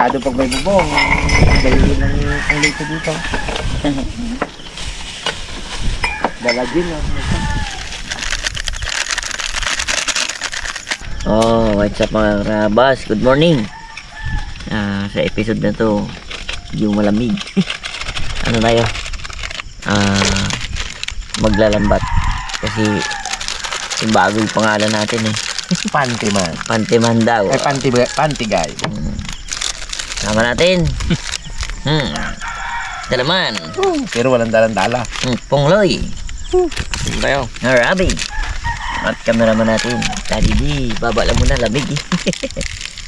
Delikado pag may bubong. Dali lang ang lito dito. Dalagin lang. Oh, what's up mga karabas? Good morning. Sa episode na to, yung malamig. Ano tayo? Maglalambat. Kasi yung bago yung pangalan natin eh. Pantiman. Pantiman daw. Ay, pantigay. Sama natin. Dalaman. Pero walang dalang-dala. Pongloy. Tayo. Arabi. At kameraman natin. Tadi di, baba lang muna, lamig eh.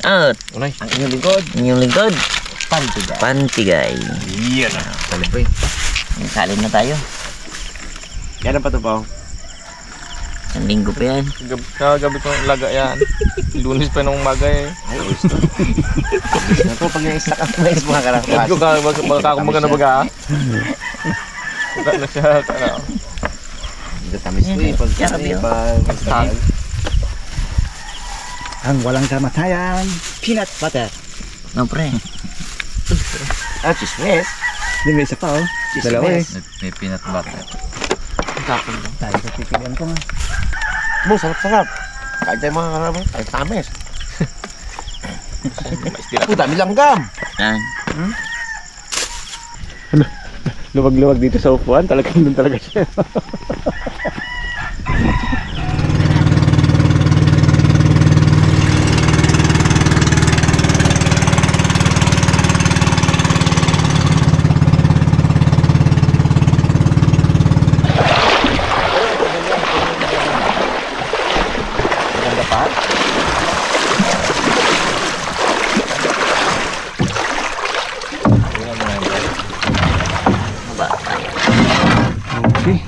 At Unay, ang inyong lingkod. inyong lingkod, Pantigay. Pantigay. Iyan na. Talibay. Salin na tayo. Yan ang patupaw. Isang linggo pa yan. Kagabi ko laga yan. Lunes pa nung umaga eh. Ay, gusto. Ito, pag na-stack up na mga karabas. Baka ako magana baga. Wala na siya. Ano. Ito tamis ko eh. Pag Ang walang kamatayan, peanut butter. No pre. chismes. Hindi, may isa pa oh. Dalawa eh. May peanut butter. Tapon lang. Tayo sa pipilian ko nga. Mo, sarap-sarap. Kahit tayo mga karabas. Kahit tamis. Dami langgam. Yan. Luwag-luwag dito sa upuan, talagang doon talaga siya. Okay.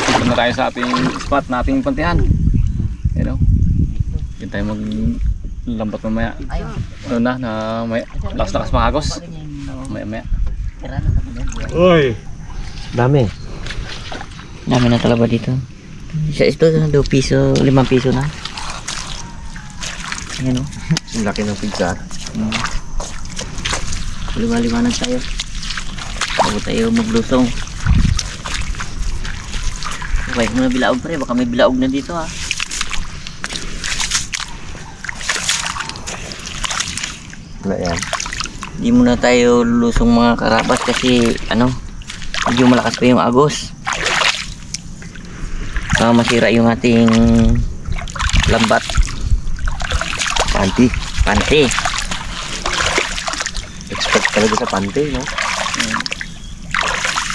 Dito na tayo sa ating spot na ating pantihan. You know? Diyan tayo maglambat mamaya. Ano na may lakas-lakas mahagos. Maya-maya. Uy! Dami. Dami na talaba dito. Isa ito, 2 piso, 5 piso na. Yan o. Ang laki ng pizza. Liwa-liwanag tayo. Bago tayo maglusong. Okay, muna bilaog pre. Baka may bilaog na dito ha. Wala yan. Hindi muna tayo lulusong mga karabas kasi ano, medyo malakas pa yung agos. Baka masira yung ating lambat. Panti. Panti. Expect talaga sa pante, no?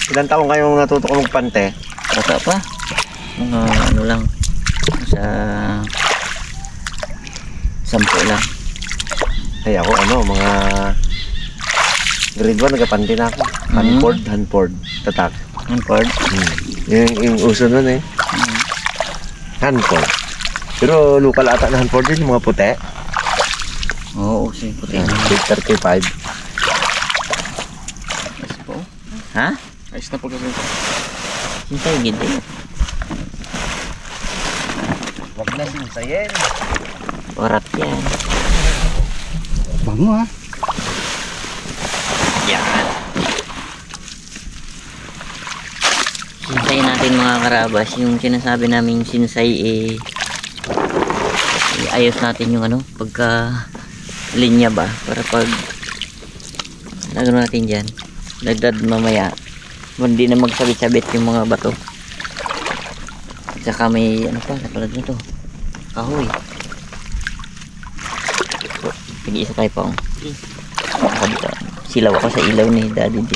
Ilan taong kayong natuto ko magpante? Bata pa. Mga ano lang. Sa 10 lang. Ay ako mga grade 1 nagapante na ako. Handboard, tatak. Handboard. Yung uso nun eh. Handboard. Pero local ata na handboard din, yung mga puti. Oo, uso yung puti. Big 35. Ayos po. Ha? Ayos na po kasi. Sintay gid eh. Wag na sinsayin. Warat yan. Bango ha. Yan. Sinsay natin mga karabas. Yung sinasabi naming sinsay ayos natin yung ano, pagka linya ba, para pag lagyan natin dyan, dagdag mamaya hindi na magsabit-sabit yung mga bato. At saka may ano pa, napalad na to, kahoy. So, pag-iisa tayo pa silaw ako sa ilaw ni Daddy D.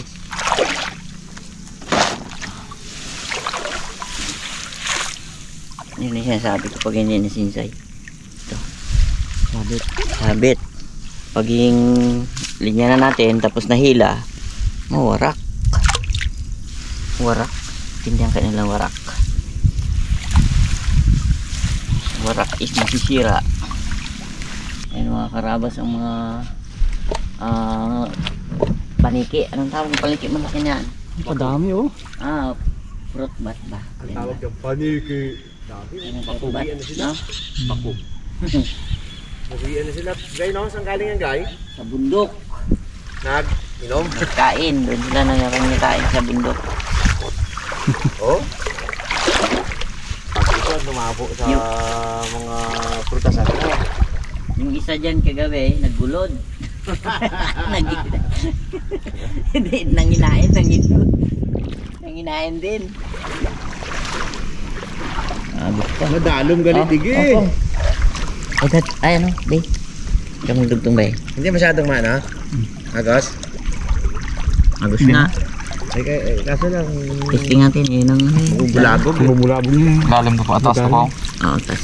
Yun yung sinasabi ko pag hindi nasinsay. Ito, sabit. Pag yung linya na natin tapos nahila, mawarak. Warak. Tindihan ka nilang warak. Warak is masisira. Ayan mga karabas ang mga paniki. Anong tawag ng paniki? Malaki niyan. Padami oh. Fruit bat ba? Tawag yung paniki. Pakub. Nag-iyan na sila. Gay, no? Saan galing ang gay? Sa bundok. Nag-inom? Kain. Doon sila nangakain sa bundok. Oo. Pag ito, lumabo sa mga prutasan. Yung isa dyan kagabi, naggulod. Nanginain din. Abot pa. Madalom galit digi. Ay ano, bay. Kamang dugtong bay. Hindi masyadong mana. Agos. Agos nga. Ay, kaso lang. Testing natin yun ang Bumulabog. Bumulabog niya. Lalim to pa, atas to pa. Oo, tas.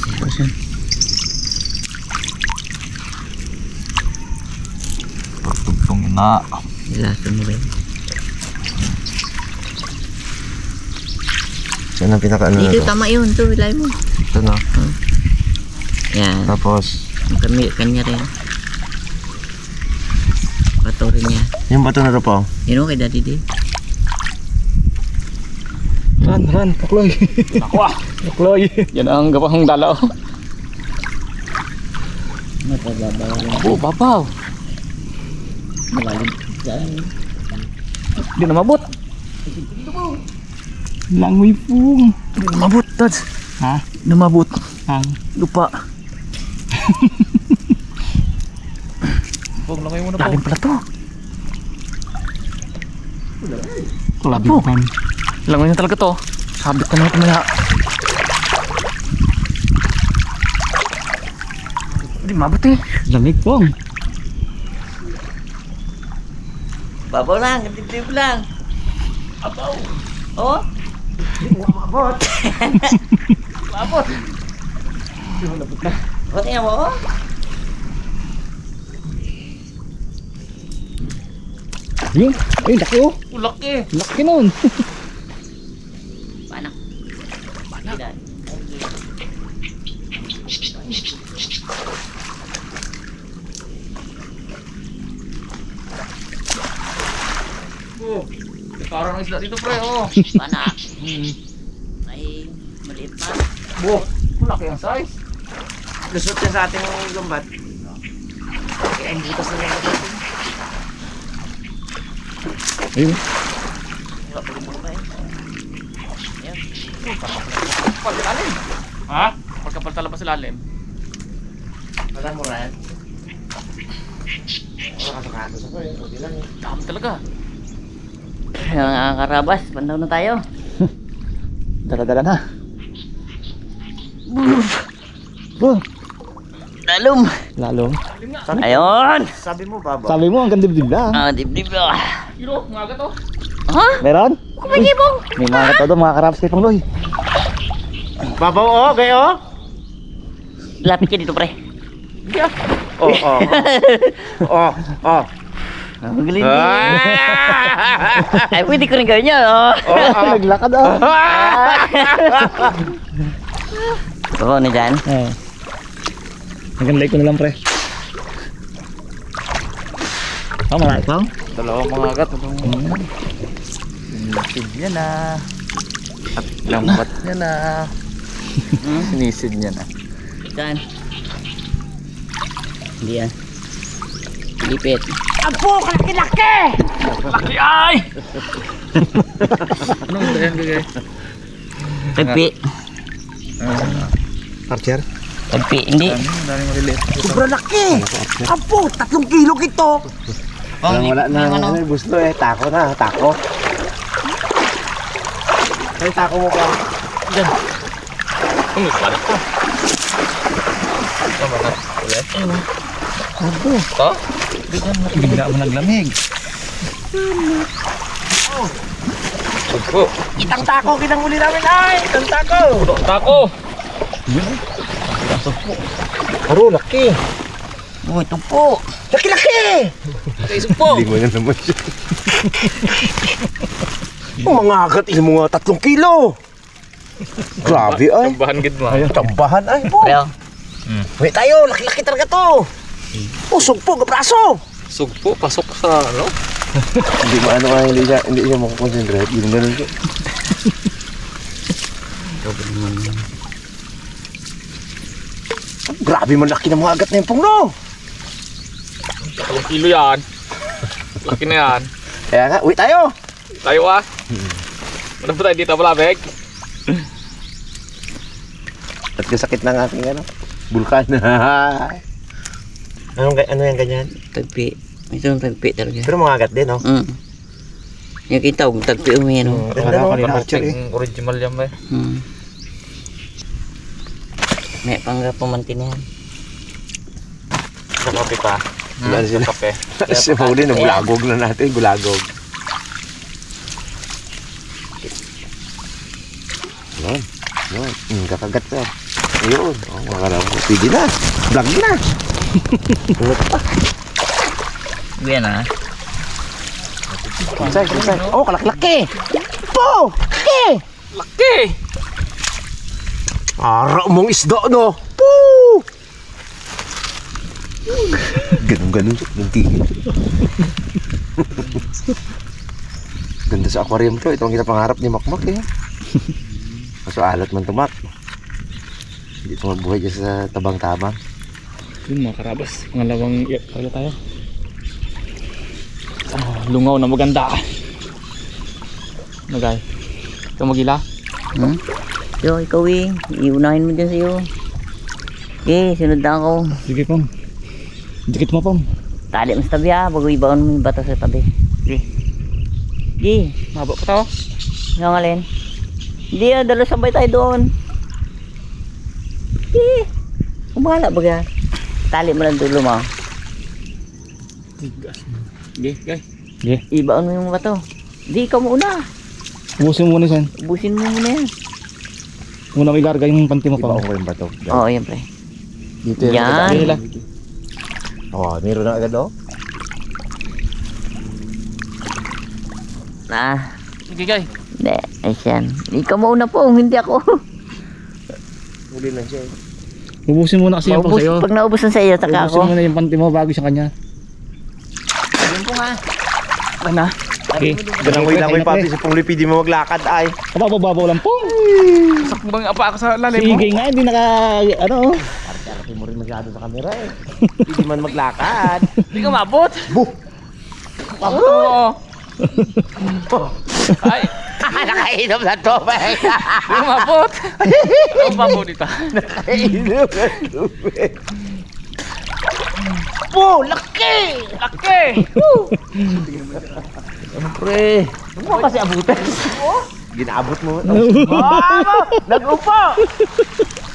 Tugtong na. Ilasan mo ba yun? Saan ang pinaka-ano na Dito, to? tama yun. Ito, ilay mo. Ito na. Yan. Tapos, Kanya rin. Bato rin niya. yung bato na to po. Yun o, kay Daddy D. Ran, Pakloy. Ako ah. Pakloy. Yan ang gapang dalaw. Matababaw lang. Oh, babaw. Malalim. Saan? Hindi na mabot. Langoy pong. Mabot, Dads. Ha? Namabot. Ang. Lupa. Pong, langay mo na po. Lalim pala to. Kalabitan. Langoy na talaga to. Sabit ka na tumaya. Hindi mabot eh. Lamig pong. Babaw lang, dibdib lang. Abaw. Oh? Mabot! Mabot. O, tingnan mo, oh. Yung. Ay, laki oh. Laki. Laki nun. Paano? Paano? Oh, parang isda dito pre oh. Paano? Ay, maliit pa. Bo, laki ang size. Lusot yan sa ating lumbat. Kaya ang butas na lang ito. Ayun. Wala pa gumawa eh. Yan. Pagkalalim. Ha? Pagkapal talabas sa lalim. Alam mo rin. Wala kasakatos ako eh. Okay lang eh. Dami talaga. Mga karabas, pandaw na tayo. Dala-dala na. Oh, Lalom. lalo. Ayun. Sabi mo, Baba. Sabi mo, ang gandib-dib lang. Ah, dibdib. Ilo, ngaga to. Ha? Meron? Kumagi mo. May mga katodo, mga karaps kay Pangloy. Babaw, oh, gayo. Lapit ka dito, pre. Oh, oh. Oh, oh. Magaling din. Ay, pwede ko rin gawin yun, oh. Naglakad ah. Oo, na dyan. Hanggang like ko na lang pre. Oh, marami pa. Dalawang mga agat. Sinisid niya na. At lambat niya na. Sinisid niya na. Saan? Hindi yan. Lipit. Laki ay! Anong dayan gagay? Tagpi. Archer? Tagpi, hindi. Dami maliliit. Sobrang laki! Apo, 3 kilo ito! Wala na, ano, gusto eh. Tako na, tako. Ay, tako mo pa. Diyan. Ang nagpalit ko. Tama na. Ulit. Abo. Ito? Bigla mo naglamig. Sugpo. Kitang tako, kitang uli namin ay! Kitang tako! Tako! Aro, laki! Uy, ito po. Laki-laki! Sugpo! Hindi mo na naman siya. Mga agat, mga 3 kilo! Grabe ay! Tambahan gid mo. Tambahan ay po! Pero, Wait tayo, laki-laki talaga to! Usog po, gabraso! Sugpo, pasok sa ano? Hindi mo ano ay hindi siya makakonsentrate. Yung ganun siya. Grabe mo laki ng mga agat na yung pong no. 2 kilo yan. Laki na yan. Kaya nga, uwi tayo. Tayo ah. Ano ba tayo dito malabig? At yung sakit ng aking ano, bulkan. ano yung ganyan? Tagpi. Ito yung tagpi talaga. Pero mga agat din, no? Yung kita, kung tagpi umi yan. Ganda no? Picture eh. Original yan ba? May panggap pamantin yan. Sa kape pa. Wala sila. Kape. Kasi huli na bulagog na natin, bulagog. Yun. Kakagat ka. Ayun. Oh, mga kalabo. Pwede na. Vlog na. Yan ah. Say. Oh, kalaklaki. Po! Laki! Laki! Ara mong isda, no? Po! Ganun. Nagtigil. Ganda sa aquarium to. Ito ang kita pangarap ni Makmak eh. Kaso alat man tumak. Hindi ito mabuhay dyan sa tabang-tabang. Yun mga karabas. Pangalawang kaya tayo. Lungaw na maganda. Ano guys? Ito magila? Yo, ikaw eh. Iunahin mo dyan sa'yo. Okay, sunod na ako. Sige pong. Dikit mo pong. Tali mo sa tabi ah. Bago ibaon mo yung bata sa tabi. Sige. Gi, Mabak pa tao. yung alin? Hindi ah, dalo sabay tayo doon. Gi, kumala baga. Tali mo lang dulo mo. Sige guys. Ibaon mo yung bato. Di, ikaw muna. Ubusin mo muna yan. Ubusin mo muna yan. Muna may garga yung panty mo Iba pa. ko yung bato. Oo, yan pre. Dito Yan. Nila. Oh, meron na agad oh. Sige guys. Hindi, ayan. Ikaw muna po, hindi ako. Huli lang siya eh. Ubusin muna kasi yan po sa'yo. Pag naubos na sa iyo, taka Ubusin ako. muna yung panty mo bago sa kanya. Ayun po nga. Ano? Okay. Ganang papi sa pong lipid, di mo maglakad ay. Kabababaw lang po. Sakbang apa ako sa lalim mo. Sige nga, hindi naka, ano. Arte mo rin masyado sa camera eh. Hindi man maglakad. Hindi ka mabot. Buh! Mabot mo. Ay, Nakainom na tubig. hindi ka mabot. Ano pa po dito? Nakainom na tubig. Po! Laki! Laki! Siyempre. Huwag mo kasi abutan. Ginaabot mo. Nag-upo!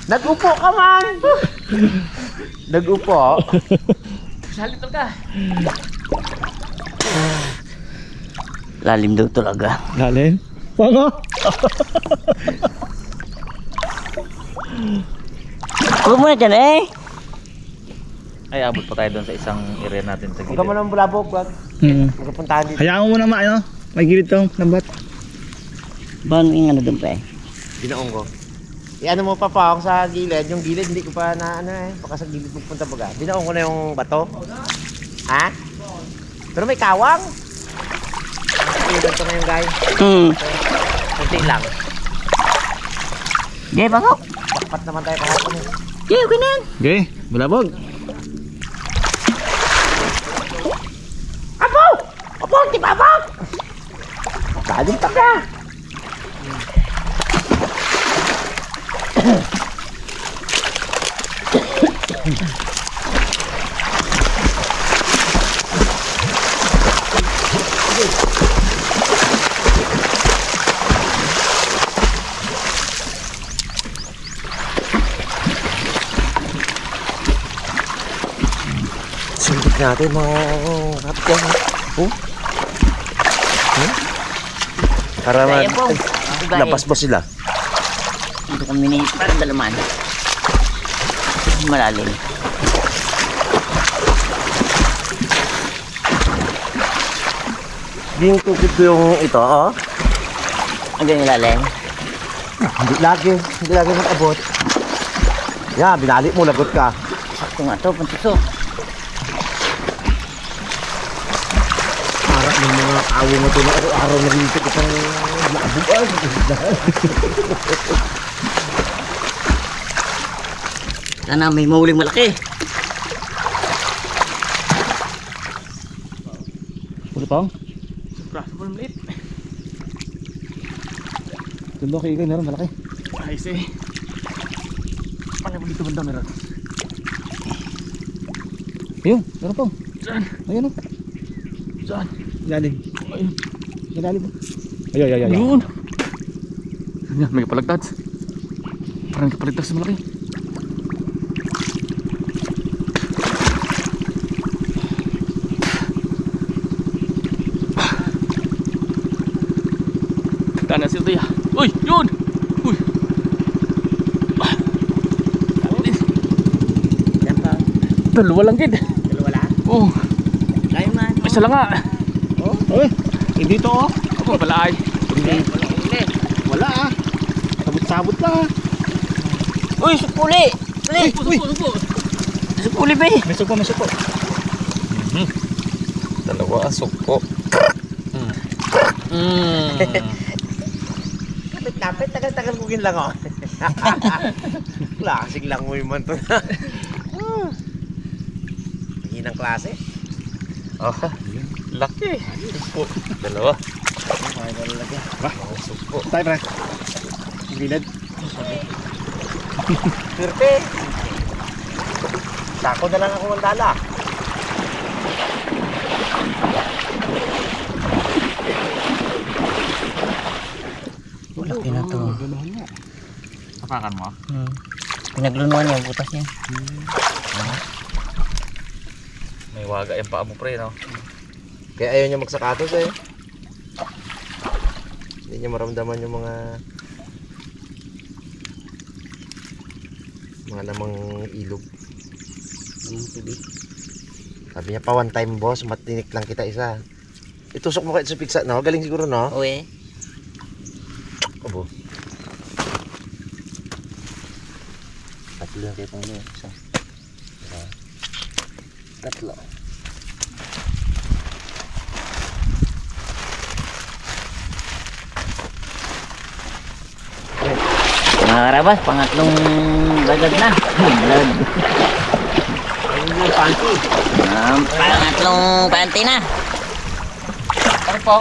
Nag-upo ka man! Nag-upo? Salito ka. Lalim daw talaga. Lalim? Panga? Huwag mo na dyan eh. Ay, abot pa tayo doon sa isang area natin sa Huwag gilid. ka mo ng bulabog, wag. Magkapuntahan dito. Hayaan mo muna ano? May gilid tong lambat. Paano yung ano doon pa eh? Ginaong ko. I-ano mo pa ako sa gilid. Yung gilid hindi ko pa na ano eh. Baka sa gilid magpunta baga. Ginaong ko na yung bato. Ha? Pero may kawang. Ganito na yung guys. Kunti lang. Okay, pasok. Pakpat naman tayo kahapon eh. Okay, okay na yan. Okay, bulabog. Apo! Apo! Di ba apo? Dalim pa ka! Sundik natin mga kapityan. Oh? Para Kaya po. labas ba sila? Dito kami ni parang dalaman. Malalim. Yung tukit ko yung ito, oh. Ang ganyan lalim. Hindi lagi mag-abot. Yan, binalik mo, lagot ka. Sakto nga to, puntuso. Para ng mga awo mo ito na araw-araw na rin ito isang labuan. Sana may mahuling malaki. Ulo pang? Sobrang maliit. Tundo kay Igay, meron malaki. Ay, say. Pala mo dito banda meron. Ayun, meron pang. Saan? Ayun o. Saan? Ilalim. Ayun. Ilalim. Ay. Yun. Yan, may kapalagtad. Parang kapalagtad sa malaki. Tana si Uday. Uy, yun! Uy! Yan pa. Dalawa lang gid. Dalawa lang. Oh, Kaya man. isa lang nga. Uy, hindi to oh. Ako pala ay. Wala uli. Wala ah. Sabot-sabot lang ah. Uy, supuli! Supuli! Supo. Supuli ba eh? May supo. Dalawa, supo. Kapit-kapit, tagal-tagal ko lang oh. Klaseng lang mo yung manto. Hinang klase. Oh, laki. Supo. Dalawa. Supo. Tayo pre. Gilid. Swerte. Sako na lang ako ng dala. Laki na to. Tapakan mo. Pinaglunuan niya, butas niya. May waga yung paa mo pre, no? Kaya ayaw niya magsakatos eh. Hindi niya maramdaman yung mga namang ilog. Sabi niya pa one time boss, matinik lang kita isa. Itusok mo kahit sa pigsa, no? Galing siguro, no? Uy. Abo. Tatlo yung kayo pang isa. Tatlo. Mga karabas, pangatlong lagad na. Lag. Ayun yung panty. Pangatlong panty na. Ano po?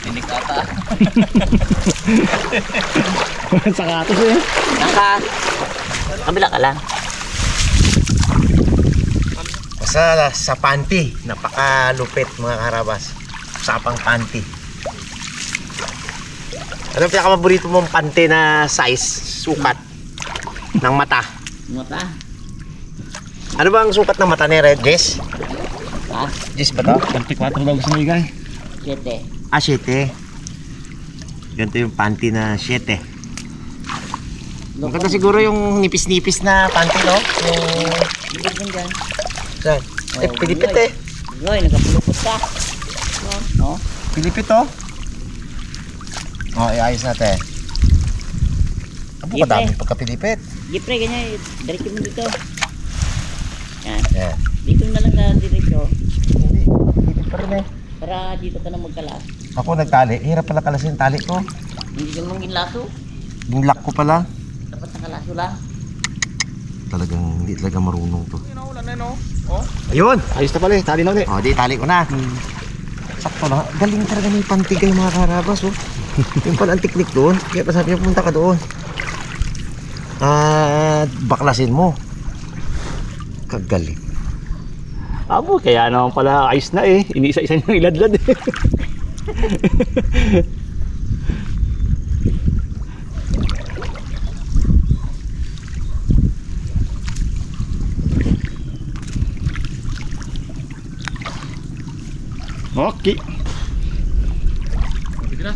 Hindi ka ata. Sakatos eh. Naka. Kabila ka lang. Basta sa panty, napakalupit mga karabas. Sapang panty. Ano ang pinakamaborito mong panty na size, sukat ng mata? Mata. Ano ba ang sukat ng mata ni Red? Jess? Ha? Jess ba to? 24 daw gusto mo Igay. 7. Ah, 7. Ganito yung panty na 7. Maganda siguro yung nipis-nipis na panty, no? Yung... Bigyan din dyan. Saan? Eh, Oh, pilipit Buloy. eh. Buloy, nagkapulupot ka. No? Pilipit to. Oh, iayos natin. Abo Sige, ka dami pagka-pilipit. Gipre, ganyan. Diretso mo dito. Yan. Yan. Dito na lang ka diretso. Hindi, pilipit pa rin eh. Para dito ka na magkalas. Ako nagtali. Hirap pala kalasin yung tali ko. Hindi ka naman ginlaso. Yung lock ko pala. Dapat nakalaso lang. Hindi talaga marunong to. Ulan na, no? Oh? Ayun! Ayos na pala eh. Tali na ulit. O, di tali ko na. Sakto na. Galing talaga ng pantigay mga karabas, oh. Yung pala ang teknik doon. Kaya pa sabi niya, pumunta ka doon. Baklasin mo. Kagaling. Abo, kaya naman pala ayos na eh. Iniisa-isa niyang iladlad eh. Okay. Sige na.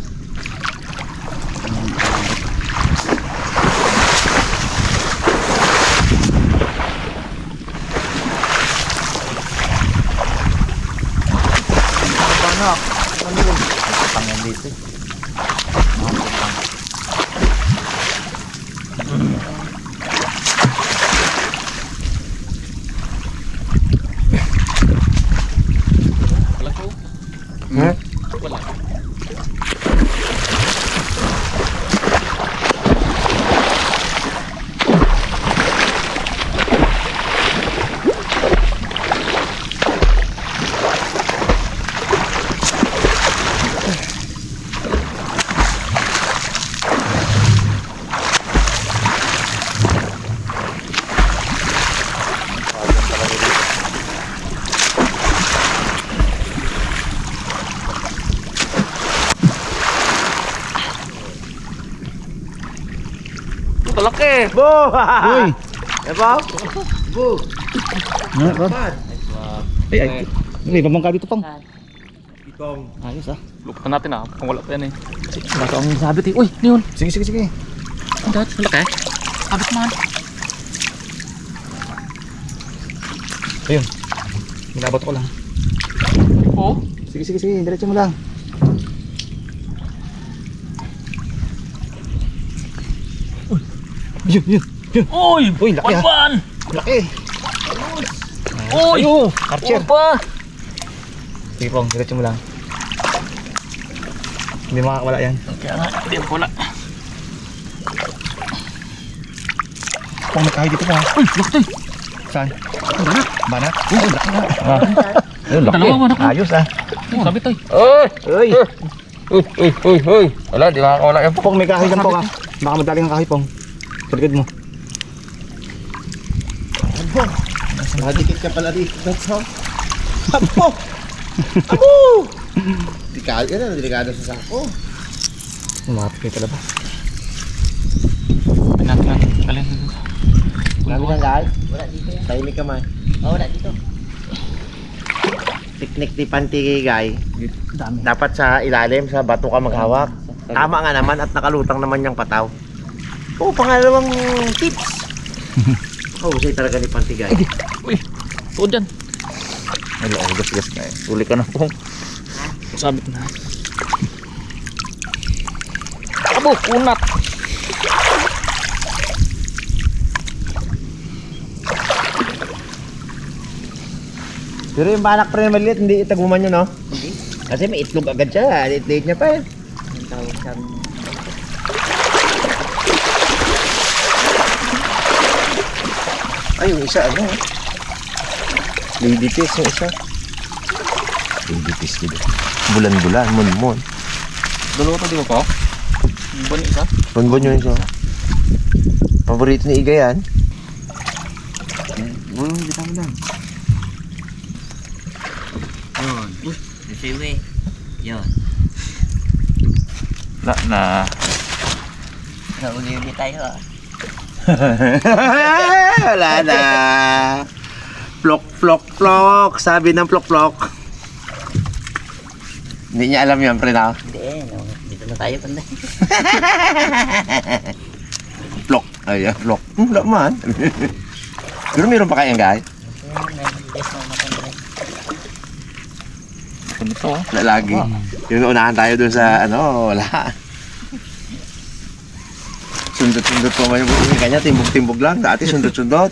Panak. Ano yun? Putang yan dito. Mga putang. Wala ko. Hmm? Wala. Laki! Bo! Uy! Diba? Bo! Ano, Ron? Ay, may pamangka dito pang. Itong. Ayos ah. Lukutan natin kung wala pa yan eh. Baka ang sabit eh. Uy, niyon. Sige, sige, sige. Ang dahil, malaki. Sabit man. Ayun. Minabot ko lang. Oo. Sige, sige, sige. Diretso mo lang. Uy. Yun, yun. Yun. Uy! Uy, laki ah. Pan! Laki. Uy! Ayun. Archer. Pa! Sige pong, diretso mo lang. Hindi makakawala yan. Kaya nga, hindi ko wala. Pong, may kahoy dito pa. Uy! Laki! Saan? Banat. Banat? Uy, laki nga. Ayun, laki. Dalawa, anak ko. Ayos ah. Sabit ay. Uy. Uy! Wala, di makakawala yan. Pong, may kahoy lang po ka. Baka madaling ang kahoy pong. Sa likod mo. Abo! Nakadikit ka pala dito. That's all. Abo! Abo! Delikado yan, delikado sa sako. Lumapit kayo talaba. Natin. Galing. Sabi ng guys, Wala dito yan. tahimik ka man. Oh, wala dito. Teknik ni Pantigay, Dami. dapat sa ilalim, sa bato ka maghawak. Tama nga naman at nakalutang naman yung pataw. Oo, pangalawang tips. Husay talaga ni Pantigay. Uy! Tuod dyan. Wala, gas na eh. Uli ka na po. Sabit na. Abo! Kunat! Pero yung banak pa rin maliit, hindi itaguman yun, no? Hindi. Kasi may itlog agad siya, liit-liit niya pa eh. Ang tawag sa... Ay, yung isa ano? Lady fish yung isa. Lady fish dito. Bulan-bulan, mun-mun. Dalawa to di ba po? Bani isa? Bunbun yung isa. Paborito ni Iga yan. Bita mo lang. Yun. Uy, nasiwi. Yun. Wala na. Nauli-uli tayo ah. Wala na. Plok, plok, plok. Sabi ng plok, plok. Hindi niya alam yan, pre na. Hindi, no. Dito na tayo panda. Plok. Ay, plok. Wala man. Pero meron pa kayang guys? Ano to? Wala lagi. Yung unahan tayo dun sa ano, wala. Sundot-sundot pa man yung kanya, timbog-timbog lang. Dati sundot-sundot.